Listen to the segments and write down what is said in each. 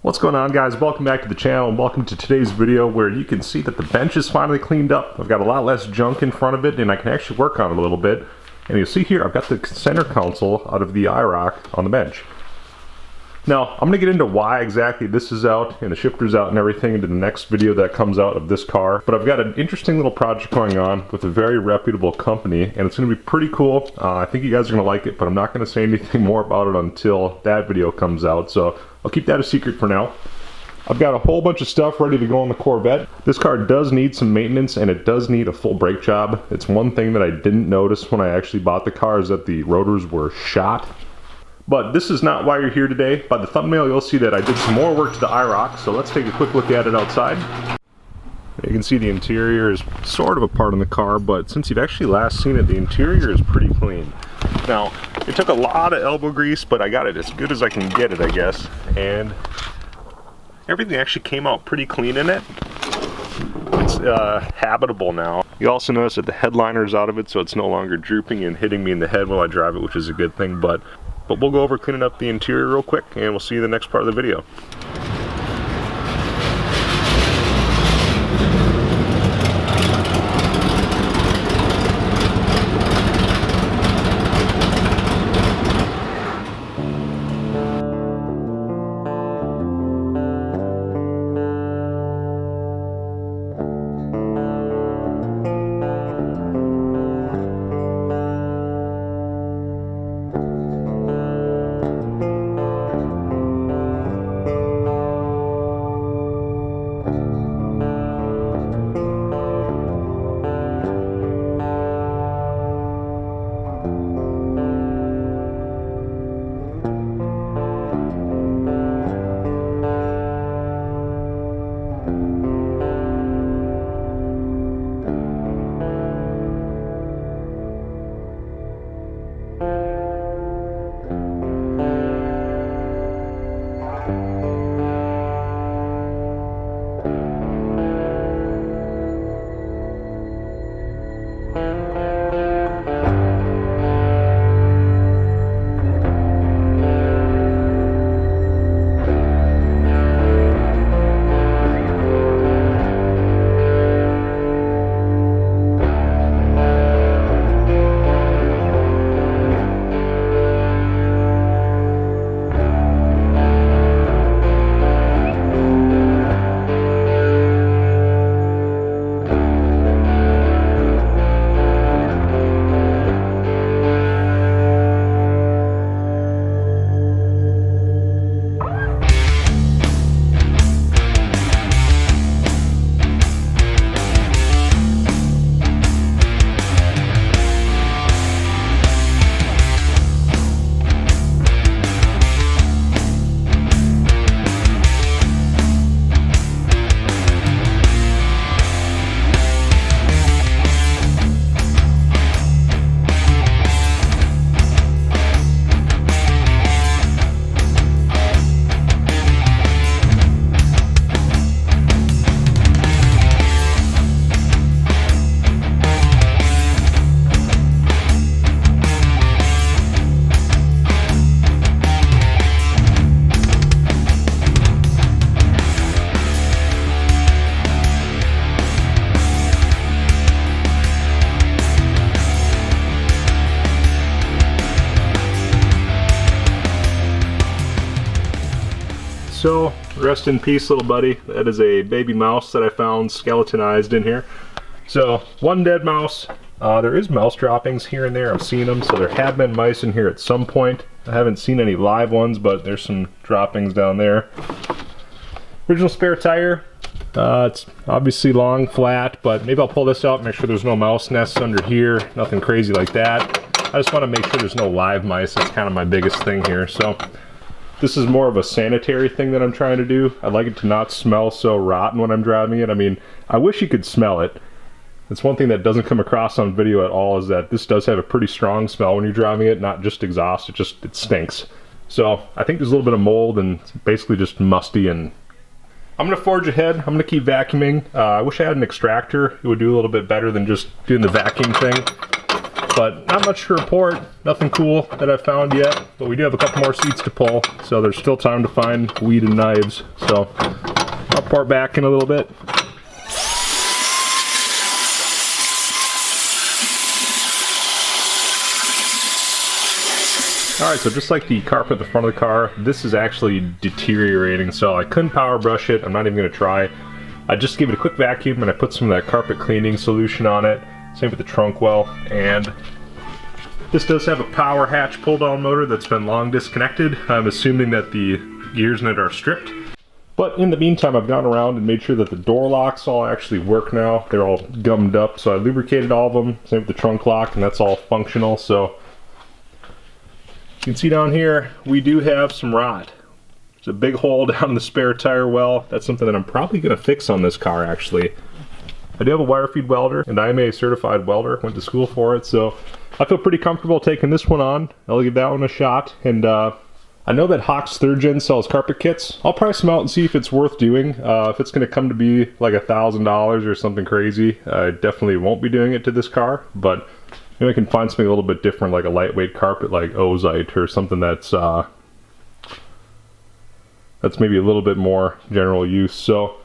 What's going on, guys? Welcome back to the channel and welcome to today's video where you can see that the bench is finally cleaned up. I've got a lot less junk in front of it and I can actually work on it a little bit. And you'll see here I've got the center console out of the Iroc on the bench. Now I'm going to get into why exactly this is out and the shifter's out and everything into the next video that comes out of this car. But I've got an interesting little project going on with a very reputable company and it's going to be pretty cool. I think you guys are going to like it, but I'm not going to say anything more about it until that video comes out. So I'll keep that a secret for now. I've got a whole bunch of stuff ready to go on the Corvette. This car does need some maintenance and it does need a full brake job. It's one thing that I didn't notice when I actually bought the car is that the rotors were shot. But this is not why you're here today. By the thumbnail you'll see that I did some more work to the Iroc, so let's take a quick look at it outside. You can see the interior is sort of a part in the car, but since you've actually last seen it, the interior is pretty clean. Now, it took a lot of elbow grease, but I got it as good as I can get it, I guess. And everything actually came out pretty clean in it. It's habitable now. You also notice that the headliner's out of it, so it's no longer drooping and hitting me in the head while I drive it, which is a good thing. But we'll go over cleaning up the interior real quick, and we'll see you in the next part of the video. So, rest in peace, little buddy. That is a baby mouse that I found skeletonized in here. So, one dead mouse. There is mouse droppings here and there. I've seen them, so there have been mice in here at some point. I haven't seen any live ones, but there's some droppings down there. Original spare tire. It's obviously long, flat, but maybe I'll pull this out and make sure there's no mouse nests under here. Nothing crazy like that. I just want to make sure there's no live mice. That's kind of my biggest thing here. So, this is more of a sanitary thing that I'm trying to do. I'd like it to not smell so rotten when I'm driving it. I mean, I wish you could smell it. It's one thing that doesn't come across on video at all is that this does have a pretty strong smell when you're driving it, not just exhaust, it stinks. So I think there's a little bit of mold and it's basically just musty. And I'm gonna forge ahead. I'm gonna keep vacuuming. I wish I had an extractor. It would do a little bit better than just doing the vacuum thing. but not much to report. Nothing cool that I've found yet, but we do have a couple more seats to pull, so there's still time to find weed and knives. So I'll pour back in a little bit. Alright, so just like the carpet at the front of the car, this is actually deteriorating, so I couldn't power brush it. I'm not even going to try. I just gave it a quick vacuum and I put some of that carpet cleaning solution on it. Same with the trunk well. And this does have a power hatch pull down motor that's been long disconnected. I'm assuming that the gears in it are stripped. But in the meantime, I've gone around and made sure that the door locks all actually work now. They're all gummed up, so I lubricated all of them. Same with the trunk lock, and that's all functional. So you can see down here, we do have some rot. There's a big hole down in the spare tire well. That's something that I'm probably going to fix on this car, actually. I do have a wire feed welder, and I am a certified welder. Went to school for it, so I feel pretty comfortable taking this one on. I'll give that one a shot. And I know that Hawk's 3rd Gen sells carpet kits. I'll price them out and see if it's worth doing. If it's going to come to be like $1,000 or something crazy, I definitely won't be doing it to this car. But maybe I can find something a little bit different, like a lightweight carpet like ozite or something that's maybe a little bit more general use. So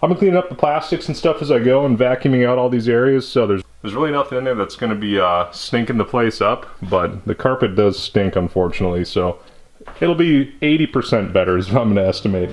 I'm gonna clean up the plastics and stuff as I go and vacuuming out all these areas. So there's really nothing in there that's gonna be stinking the place up, but the carpet does stink, unfortunately. So it'll be 80% better is what I'm gonna estimate.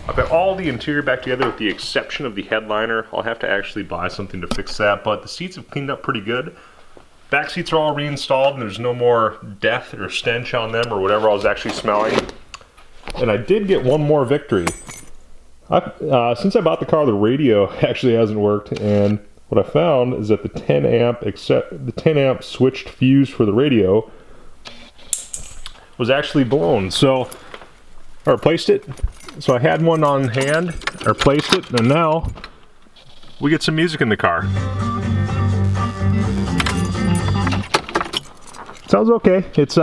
I've got all the interior back together with the exception of the headliner. I'll have to actually buy something to fix that, but the seats have cleaned up pretty good. Back seats are all reinstalled and there's no more death or stench on them or whatever I was actually smelling. And I did get one more victory. Since I bought the car, the radio actually hasn't worked, and what I found is that the 10 amp switched fuse for the radio was actually blown. So I replaced it. So I had one on hand, I replaced it, and now we get some music in the car. Sounds okay. It's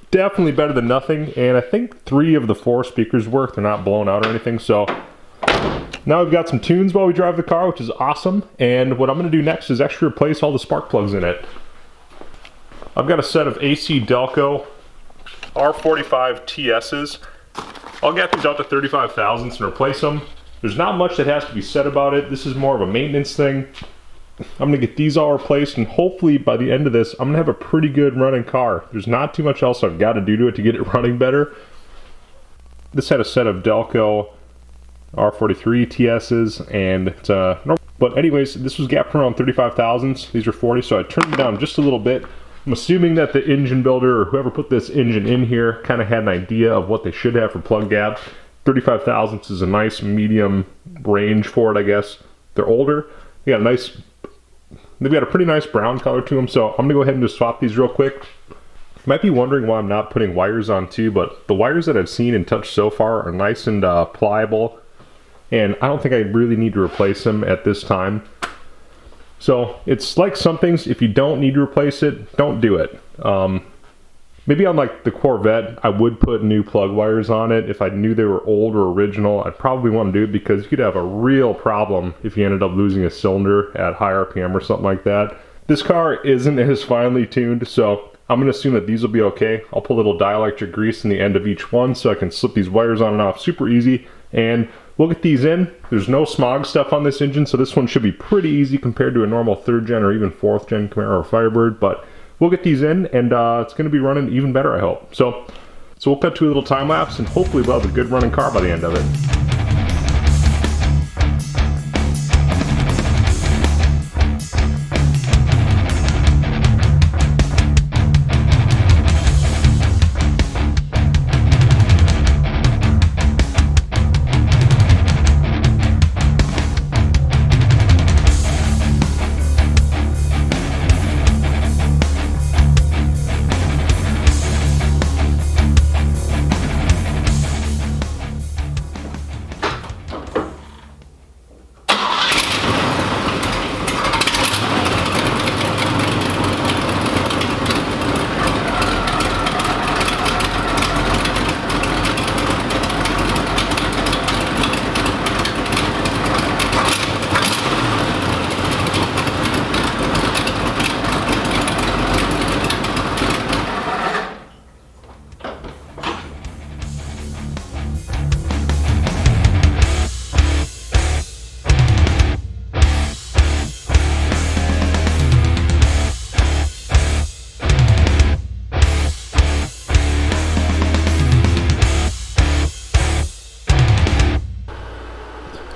definitely better than nothing, and I think 3 of the 4 speakers work. They're not blown out or anything. So now we've got some tunes while we drive the car, which is awesome. And what I'm going to do next is actually replace all the spark plugs in it. I've got a set of AC Delco R45 TS's. I'll get these out to 35 thousandths and replace them. There's not much that has to be said about it. This is more of a maintenance thing. I'm going to get these all replaced, and hopefully by the end of this, I'm going to have a pretty good running car. There's not too much else I've got to do to it to get it running better. This had a set of Delco R43 TS's, and it's but anyways, this was gapped around 35 thousandths. These are 40, so I turned it down just a little bit. I'm assuming that the engine builder or whoever put this engine in here kind of had an idea of what they should have for plug gap. 35 thousandths is a nice medium range for it, I guess. They're older. They've got a pretty nice brown color to them, so I'm gonna go ahead and just swap these real quick. You might be wondering why I'm not putting wires on too, but the wires that I've seen and touched so far are nice and pliable, and I don't think I really need to replace them at this time. So it's like some things, if you don't need to replace it, don't do it. Maybe on like the Corvette, I would put new plug wires on it. If I knew they were old or original, I'd probably want to do it, because you could have a real problem if you ended up losing a cylinder at high RPM or something like that. This car isn't as finely tuned, so I'm going to assume that these will be okay. I'll put a little dielectric grease in the end of each one so I can slip these wires on and off super easy, and we'll get these in. There's no smog stuff on this engine, so this one should be pretty easy compared to a normal 3rd gen or even 4th gen Camaro or Firebird, but we'll get these in, and it's going to be running even better, I hope. So we'll cut to a little time lapse, and hopefully we'll have a good running car by the end of it.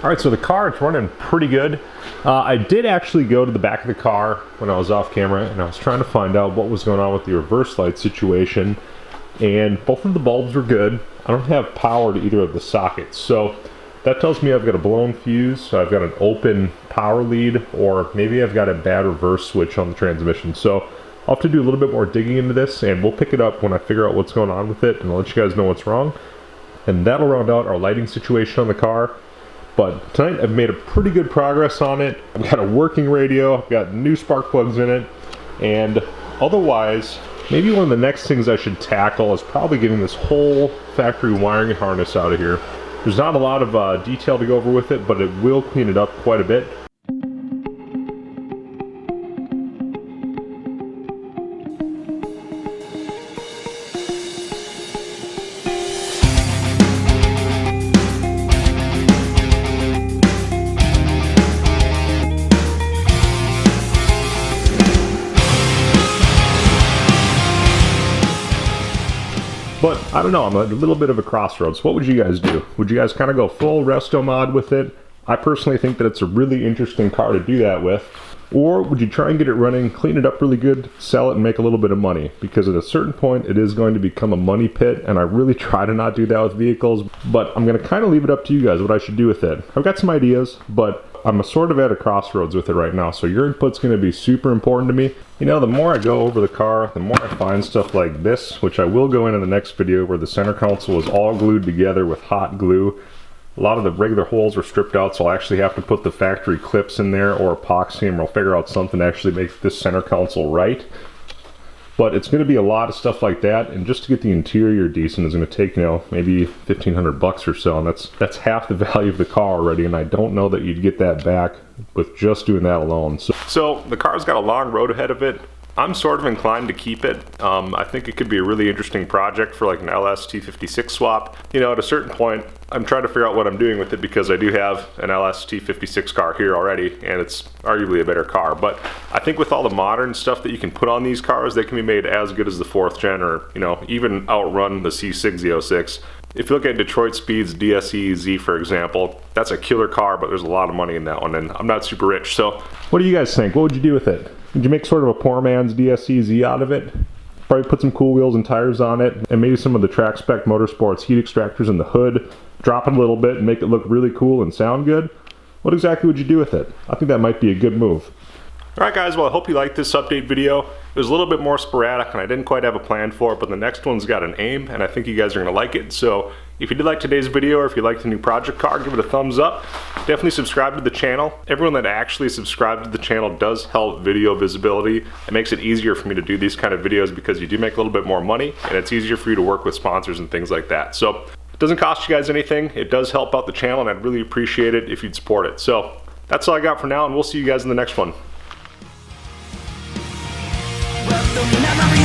All right, so the car, it's running pretty good. I did actually go to the back of the car when I was off camera, and I was trying to find out what was going on with the reverse light situation, and both of the bulbs were good. I don't have power to either of the sockets, so that tells me I've got a blown fuse, so I've got an open power lead, or maybe I've got a bad reverse switch on the transmission. So I'll have to do a little bit more digging into this, and we'll pick it up when I figure out what's going on with it, and I'll let you guys know what's wrong. And that'll round out our lighting situation on the car. But tonight I've made a pretty good progress on it. I've got a working radio, I've got new spark plugs in it, and otherwise, maybe one of the next things I should tackle is probably getting this whole factory wiring harness out of here. There's not a lot of detail to go over with it, but it will clean it up quite a bit. But I don't know, I'm at a little bit of a crossroads. What would you guys do? Would you guys kind of go full resto-mod with it? I personally think that it's a really interesting car to do that with. Or would you try and get it running, clean it up really good, sell it and make a little bit of money? Because at a certain point it is going to become a money pit, and I really try to not do that with vehicles, but I'm going to kind of leave it up to you guys what I should do with it. I've got some ideas, but I'm sort of at a crossroads with it right now, so your input's going to be super important to me. You know, the more I go over the car, the more I find stuff like this, which I will go into the next video, where the center console is all glued together with hot glue. A lot of the regular holes are stripped out, so I'll actually have to put the factory clips in there or epoxy them, or I'll figure out something to actually make this center console right. But it's going to be a lot of stuff like that, and just to get the interior decent is going to take, you know, maybe $1,500 or so, and that's half the value of the car already, and I don't know that you'd get that back with just doing that alone. So the car's got a long road ahead of it. I'm sort of inclined to keep it. I think it could be a really interesting project for like an LS T56 swap. You know, at a certain point, I'm trying to figure out what I'm doing with it, because I do have an LS T56 car here already, and it's arguably a better car. But I think with all the modern stuff that you can put on these cars, they can be made as good as the 4th gen, or, you know, even outrun the C6 Z06. If you look at Detroit Speed's dse-z, for example, that's a killer car, but there's a lot of money in that one, and I'm not super rich. So what do you guys think? What would you do with it? Would you make sort of a poor man's dse-z out of it? Probably put some cool wheels and tires on it, and maybe some of the track spec Motorsports heat extractors in the hood, drop it a little bit and make it look really cool and sound good? What exactly would you do with it? I think that might be a good move. Alright guys, well I hope you liked this update video. It was a little bit more sporadic and I didn't quite have a plan for it, but the next one's got an aim and I think you guys are going to like it. So if you did like today's video, or if you liked the new project car, give it a thumbs up. Definitely subscribe to the channel. Everyone that actually subscribed to the channel does help video visibility. It makes it easier for me to do these kind of videos, because you do make a little bit more money and it's easier for you to work with sponsors and things like that. So it doesn't cost you guys anything. It does help out the channel, and I'd really appreciate it if you'd support it. So that's all I got for now, and we'll see you guys in the next one. Well,